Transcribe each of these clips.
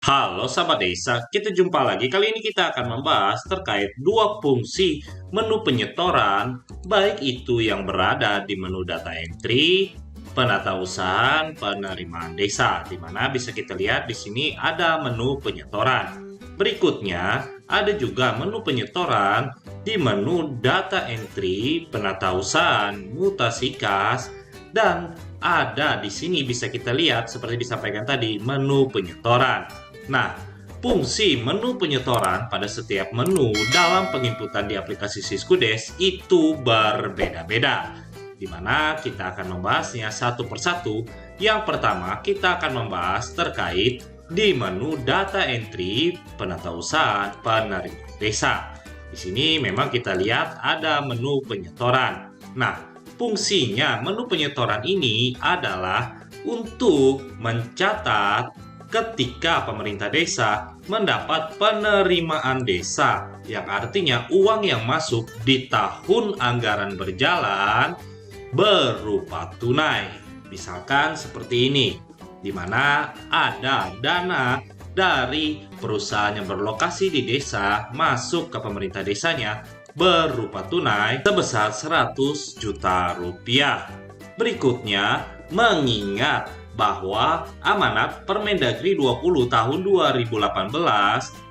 Halo sahabat desa, kita jumpa lagi. Kali ini kita akan membahas terkait dua fungsi menu penyetoran, baik itu yang berada di menu data entry, penatausahaan, penerimaan desa, di mana bisa kita lihat di sini ada menu penyetoran. Berikutnya, ada juga menu penyetoran di menu data entry, penatausahaan, mutasi kas, dan ada di sini bisa kita lihat seperti disampaikan tadi menu penyetoran. Nah, fungsi menu penyetoran pada setiap menu dalam penginputan di aplikasi Siskudes itu berbeda-beda, di mana kita akan membahasnya satu persatu. Yang pertama, kita akan membahas terkait di menu data entry, penatausahaan, penerimaan desa. Di sini memang kita lihat ada menu penyetoran. Nah, fungsinya menu penyetoran ini adalah untuk mencatat ketika pemerintah desa mendapat penerimaan desa, yang artinya uang yang masuk di tahun anggaran berjalan berupa tunai. Misalkan seperti ini, di mana ada dana dari perusahaan yang berlokasi di desa masuk ke pemerintah desanya berupa tunai sebesar 100 juta rupiah. Berikutnya, mengingat bahwa amanat Permendagri 20 tahun 2018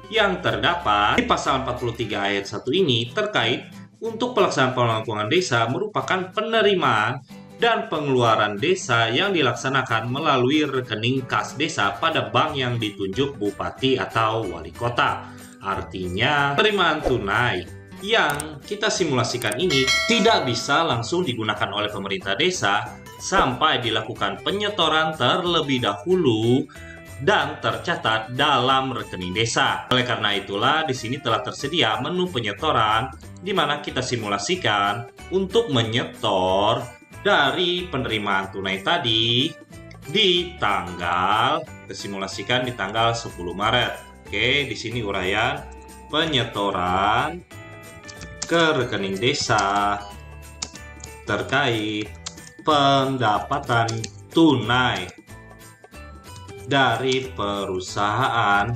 yang terdapat di pasal 43 ayat 1 ini terkait untuk pelaksanaan penanggulangan desa merupakan penerimaan dan pengeluaran desa yang dilaksanakan melalui rekening kas desa pada bank yang ditunjuk bupati atau wali kota. Artinya, penerimaan tunai yang kita simulasikan ini tidak bisa langsung digunakan oleh pemerintah desa sampai dilakukan penyetoran terlebih dahulu dan tercatat dalam rekening desa. Oleh karena itulah di sini telah tersedia menu penyetoran di mana kita simulasikan untuk menyetor dari penerimaan tunai tadi di tanggal, kita simulasikan di tanggal 10 Maret. Oke, di sini uraian penyetoran ke rekening desa terkait pendapatan tunai dari perusahaan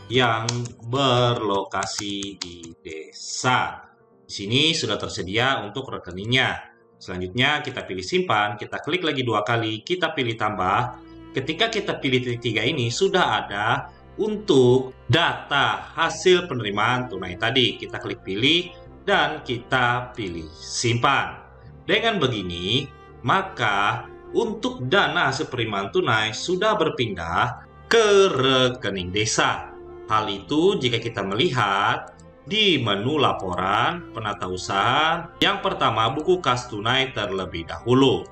yang berlokasi di desa. Di sini sudah tersedia untuk rekeningnya. Selanjutnya kita pilih simpan, kita klik lagi 2 kali, kita pilih tambah. Ketika kita pilih titik 3 ini sudah ada untuk data hasil penerimaan tunai tadi. Kita klik pilih dan kita pilih simpan. Dengan begini, maka untuk dana hasil penerimaan tunai sudah berpindah ke rekening desa. Hal itu jika kita melihat di menu laporan penatausahaan, yang pertama buku kas tunai terlebih dahulu.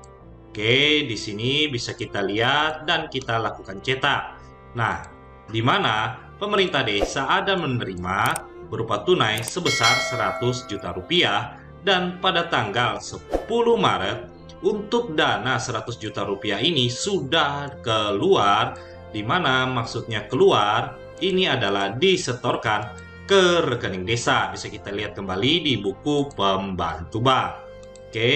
Oke, di sini bisa kita lihat dan kita lakukan cetak. Nah, di mana pemerintah desa ada menerima berupa tunai sebesar 100 juta rupiah dan pada tanggal 10 Maret untuk dana 100 juta rupiah ini sudah keluar, di mana maksudnya keluar ini adalah disetorkan ke rekening desa. Bisa kita lihat kembali di buku pembantu bank. Oke,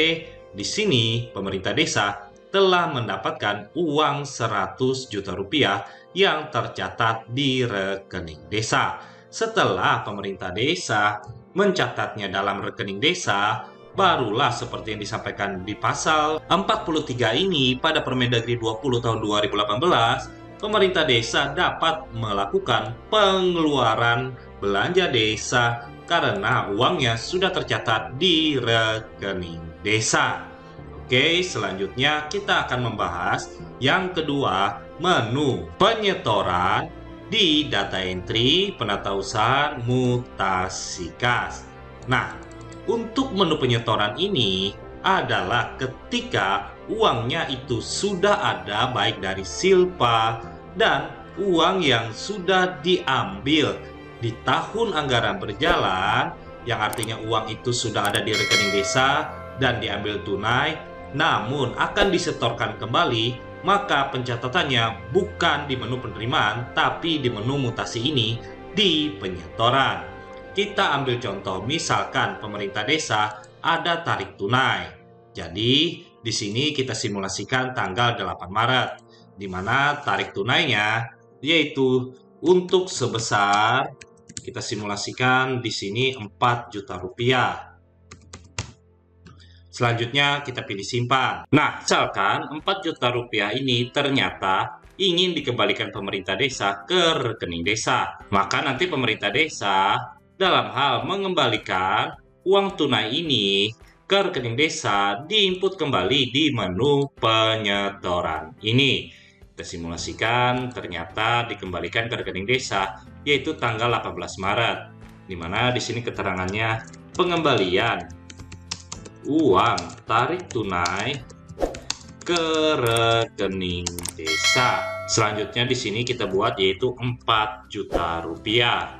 di sini pemerintah desa telah mendapatkan uang 100 juta rupiah yang tercatat di rekening desa. Setelah pemerintah desa mencatatnya dalam rekening desa, barulah seperti yang disampaikan di pasal 43 ini pada Permendagri 20 tahun 2018, pemerintah desa dapat melakukan pengeluaran belanja desa karena uangnya sudah tercatat di rekening desa. Oke, selanjutnya kita akan membahas yang kedua, menu penyetoran di data entry, penatausahaan, mutasi kas. Nah, untuk menu penyetoran ini adalah ketika uangnya itu sudah ada baik dari silpa dan uang yang sudah diambil di tahun anggaran berjalan, yang artinya uang itu sudah ada di rekening desa dan diambil tunai, namun akan disetorkan kembali, maka pencatatannya bukan di menu penerimaan, tapi di menu mutasi ini di penyetoran. Kita ambil contoh, misalkan pemerintah desa ada tarik tunai. Jadi, di sini kita simulasikan tanggal 8 Maret, di mana tarik tunainya yaitu untuk sebesar, kita simulasikan di sini 4 juta rupiah. Selanjutnya kita pilih simpan. Nah, misalkan 4 juta rupiah ini ternyata ingin dikembalikan pemerintah desa ke rekening desa. Maka nanti pemerintah desa dalam hal mengembalikan uang tunai ini ke rekening desa diinput kembali di menu penyetoran ini. Kita simulasikan ternyata dikembalikan ke rekening desa yaitu tanggal 18 Maret. Di mana di sini keterangannya pengembalian uang tarik tunai ke rekening desa. Selanjutnya di sini kita buat yaitu 4 juta rupiah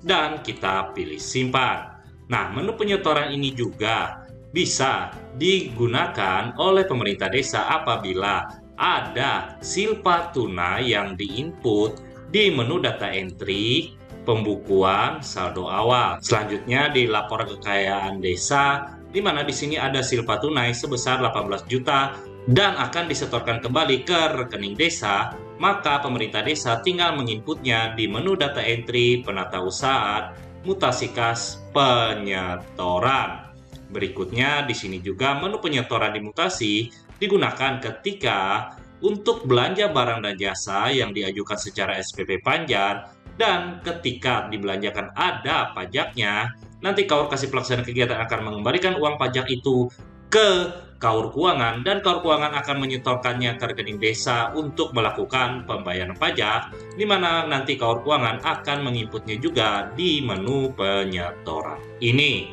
dan kita pilih simpan. Nah, menu penyetoran ini juga bisa digunakan oleh pemerintah desa apabila ada silpa tunai yang diinput di menu data entry pembukuan saldo awal. Selanjutnya di laporan kekayaan desa, di mana di sini ada silpa tunai sebesar 18 juta dan akan disetorkan kembali ke rekening desa, maka pemerintah desa tinggal menginputnya di menu data entry penata usaha mutasi kas penyetoran. Berikutnya di sini juga menu penyetoran dimutasi digunakan ketika untuk belanja barang dan jasa yang diajukan secara SPP Panjar dan ketika dibelanjakan ada pajaknya, nanti KAUR Kasih Pelaksana Kegiatan akan mengembalikan uang pajak itu ke KAUR Keuangan dan KAUR Keuangan akan menyetorkannya ke rekening desa untuk melakukan pembayaran pajak, di mana nanti KAUR Keuangan akan menginputnya juga di menu penyetoran ini.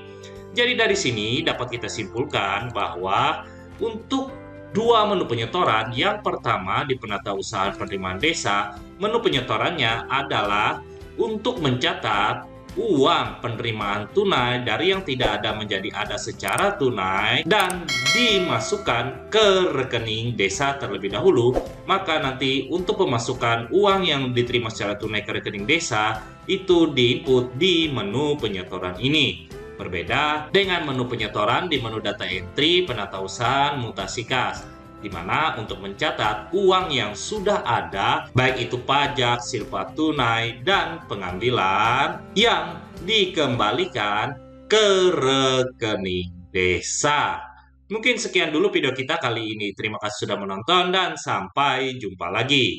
Jadi dari sini dapat kita simpulkan bahwa untuk dua menu penyetoran, yang pertama di penata usaha penerimaan desa, menu penyetorannya adalah untuk mencatat uang penerimaan tunai dari yang tidak ada menjadi ada secara tunai dan dimasukkan ke rekening desa terlebih dahulu. Maka nanti untuk pemasukan uang yang diterima secara tunai ke rekening desa itu diinput di menu penyetoran ini. Berbeda dengan menu penyetoran di menu data entry penata usaha mutasi kas, di mana untuk mencatat uang yang sudah ada, baik itu pajak, silpa tunai, dan pengambilan yang dikembalikan ke rekening desa. Mungkin sekian dulu video kita kali ini. Terima kasih sudah menonton dan sampai jumpa lagi.